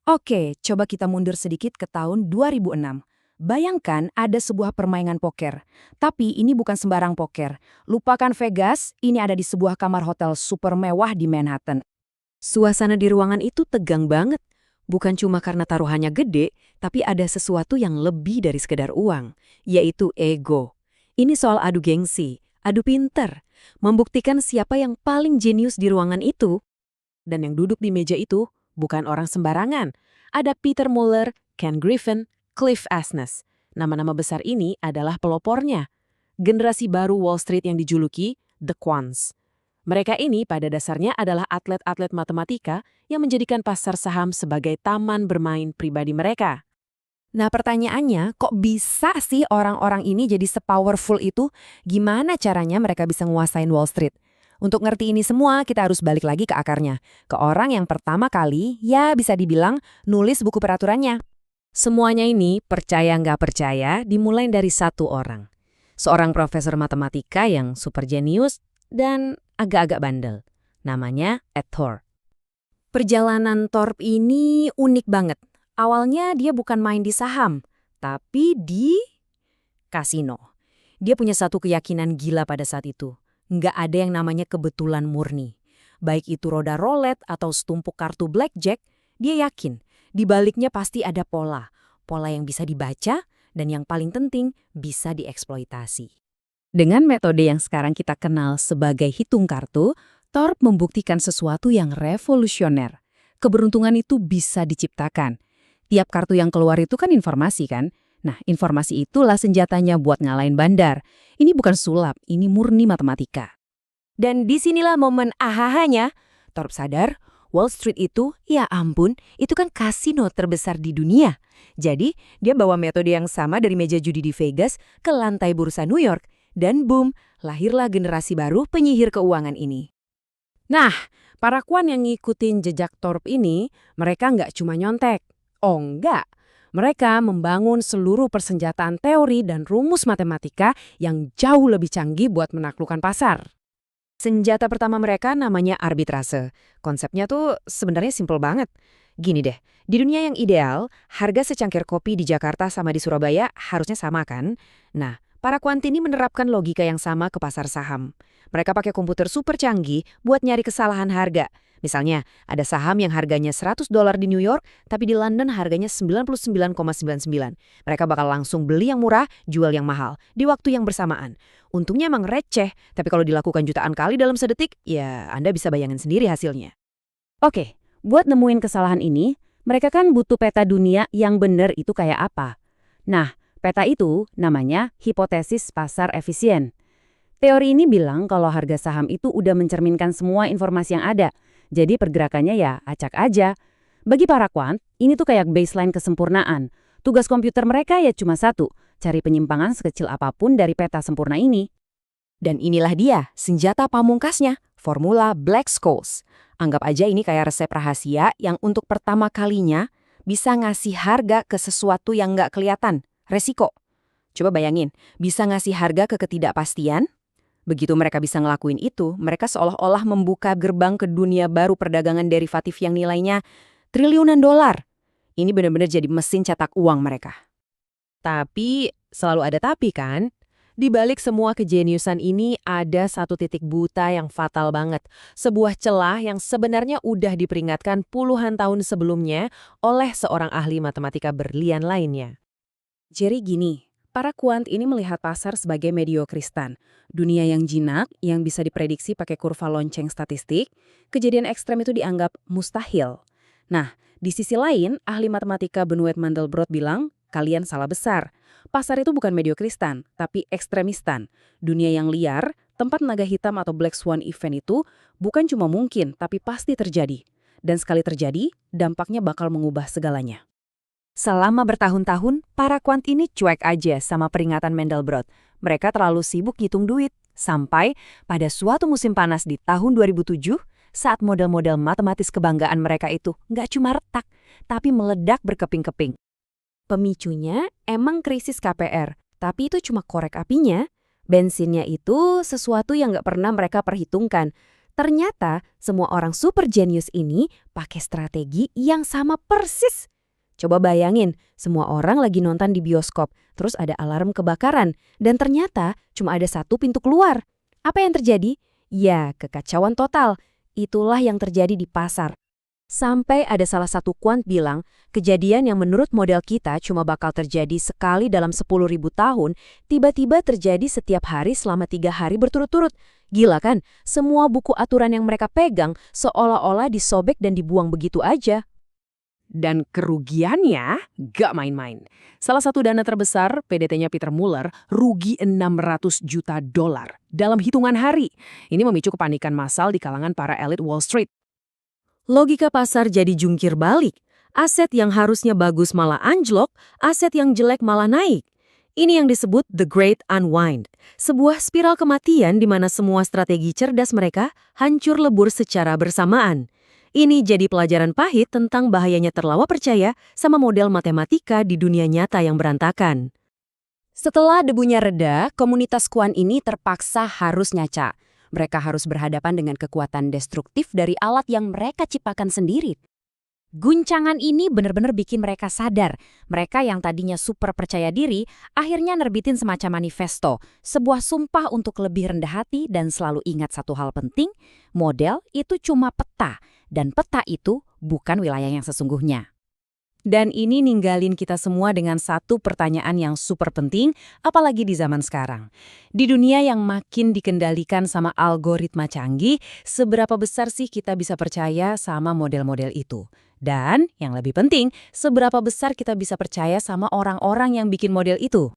Oke, coba kita mundur sedikit ke tahun 2006. Bayangkan ada sebuah permainan poker. Tapi ini bukan sembarang poker. Lupakan Vegas, ini ada di sebuah kamar hotel super mewah di Manhattan. Suasana di ruangan itu tegang banget. Bukan cuma karena taruhannya gede, tapi ada sesuatu yang lebih dari sekedar uang, yaitu ego. Ini soal adu gengsi, adu pinter, membuktikan siapa yang paling jenius di ruangan itu. Dan yang duduk di meja itu bukan orang sembarangan. Ada Peter Muller, Ken Griffin, Cliff Asness. Nama-nama besar ini adalah pelopornya. Generasi baru Wall Street yang dijuluki The Quants. Mereka ini pada dasarnya adalah atlet-atlet matematika yang menjadikan pasar saham sebagai taman bermain pribadi mereka. Nah pertanyaannya, kok bisa sih orang-orang ini jadi se-powerful itu? Gimana caranya mereka bisa nguasain Wall Street? Untuk ngerti ini semua, kita harus balik lagi ke akarnya. Ke orang yang pertama kali, ya bisa dibilang, nulis buku peraturannya. Semuanya ini, percaya nggak percaya, dimulai dari satu orang. Seorang profesor matematika yang super jenius dan agak-agak bandel. Namanya Ed Thorp. Perjalanan Thorpe ini unik banget. Awalnya dia bukan main di saham, tapi di kasino. Dia punya satu keyakinan gila pada saat itu. Nggak ada yang namanya kebetulan murni. Baik itu roda roulette atau setumpuk kartu blackjack, dia yakin di baliknya pasti ada pola. Pola yang bisa dibaca dan yang paling penting bisa dieksploitasi. Dengan metode yang sekarang kita kenal sebagai hitung kartu, Thorpe membuktikan sesuatu yang revolusioner. Keberuntungan itu bisa diciptakan. Tiap kartu yang keluar itu kan informasi kan? Nah, informasi itulah senjatanya buat ngalahin bandar. Ini bukan sulap, ini murni matematika. Dan disinilah momen ahahanya. Thorpe sadar, Wall Street itu, ya ampun, itu kan kasino terbesar di dunia. Jadi, dia bawa metode yang sama dari meja judi di Vegas ke lantai bursa New York. Dan boom, lahirlah generasi baru penyihir keuangan ini. Nah, para kuan yang ngikutin jejak Thorpe ini, mereka nggak cuma nyontek. Oh enggak, mereka membangun seluruh persenjataan teori dan rumus matematika yang jauh lebih canggih buat menaklukkan pasar. Senjata pertama mereka namanya arbitrase. Konsepnya tuh sebenarnya simpel banget. Gini deh, di dunia yang ideal, harga secangkir kopi di Jakarta sama di Surabaya harusnya sama kan? Nah, para kuantini menerapkan logika yang sama ke pasar saham. Mereka pakai komputer super canggih buat nyari kesalahan harga. Misalnya, ada saham yang harganya $100 di New York, tapi di London harganya 99,99. Mereka bakal langsung beli yang murah, jual yang mahal, di waktu yang bersamaan. Untungnya emang receh, tapi kalau dilakukan jutaan kali dalam sedetik, ya Anda bisa bayangin sendiri hasilnya. Oke, buat nemuin kesalahan ini, mereka kan butuh peta dunia yang benar itu kayak apa. Nah, peta itu namanya hipotesis pasar efisien. Teori ini bilang kalau harga saham itu udah mencerminkan semua informasi yang ada. Jadi pergerakannya ya acak aja. Bagi para quant, ini tuh kayak baseline kesempurnaan. Tugas komputer mereka ya cuma satu, cari penyimpangan sekecil apapun dari peta sempurna ini. Dan inilah dia, senjata pamungkasnya, formula Black-Scholes. Anggap aja ini kayak resep rahasia yang untuk pertama kalinya bisa ngasih harga ke sesuatu yang nggak kelihatan, resiko. Coba bayangin, bisa ngasih harga ke ketidakpastian. Begitu mereka bisa ngelakuin itu, mereka seolah-olah membuka gerbang ke dunia baru perdagangan derivatif yang nilainya triliunan dolar. Ini benar-benar jadi mesin cetak uang mereka. Tapi, selalu ada tapi kan? Di balik semua kejeniusan ini ada satu titik buta yang fatal banget. Sebuah celah yang sebenarnya udah diperingatkan puluhan tahun sebelumnya oleh seorang ahli matematika berlian lainnya. Jadi gini, para kuant ini melihat pasar sebagai mediokristan. Dunia yang jinak, yang bisa diprediksi pakai kurva lonceng statistik, kejadian ekstrem itu dianggap mustahil. Nah, di sisi lain, ahli matematika Benoit Mandelbrot bilang, kalian salah besar. Pasar itu bukan mediokristan, tapi ekstremistan. Dunia yang liar, tempat naga hitam atau black swan event itu bukan cuma mungkin, tapi pasti terjadi. Dan sekali terjadi, dampaknya bakal mengubah segalanya. Selama bertahun-tahun, para kuant ini cuek aja sama peringatan Mandelbrot. Mereka terlalu sibuk ngitung duit. Sampai pada suatu musim panas di tahun 2007, saat model-model matematis kebanggaan mereka itu nggak cuma retak, tapi meledak berkeping-keping. Pemicunya emang krisis KPR, tapi itu cuma korek apinya. Bensinnya itu sesuatu yang nggak pernah mereka perhitungkan. Ternyata semua orang super genius ini pakai strategi yang sama persis. Coba bayangin, semua orang lagi nonton di bioskop, terus ada alarm kebakaran, dan ternyata cuma ada satu pintu keluar. Apa yang terjadi? Ya, kekacauan total. Itulah yang terjadi di pasar. Sampai ada salah satu quant bilang, kejadian yang menurut model kita cuma bakal terjadi sekali dalam 10.000 tahun, tiba-tiba terjadi setiap hari selama 3 hari berturut-turut. Gila kan? Semua buku aturan yang mereka pegang seolah-olah disobek dan dibuang begitu aja. Dan kerugiannya gak main-main. Salah satu dana terbesar, PDT-nya Peter Muller, rugi 600 juta dolar dalam hitungan hari. Ini memicu kepanikan massal di kalangan para elit Wall Street. Logika pasar jadi jungkir balik. Aset yang harusnya bagus malah anjlok, aset yang jelek malah naik. Ini yang disebut The Great Unwind, sebuah spiral kematian di mana semua strategi cerdas mereka hancur lebur secara bersamaan. Ini jadi pelajaran pahit tentang bahayanya terlalu percaya sama model matematika di dunia nyata yang berantakan. Setelah debunya reda, komunitas kuan ini terpaksa harus nyaca. Mereka harus berhadapan dengan kekuatan destruktif dari alat yang mereka ciptakan sendiri. Guncangan ini benar-benar bikin mereka sadar. Mereka yang tadinya super percaya diri, akhirnya nerbitin semacam manifesto, sebuah sumpah untuk lebih rendah hati dan selalu ingat satu hal penting, model itu cuma peta, dan peta itu bukan wilayah yang sesungguhnya. Dan ini ninggalin kita semua dengan satu pertanyaan yang super penting, apalagi di zaman sekarang. Di dunia yang makin dikendalikan sama algoritma canggih, seberapa besar sih kita bisa percaya sama model-model itu? Dan yang lebih penting, seberapa besar kita bisa percaya sama orang-orang yang bikin model itu?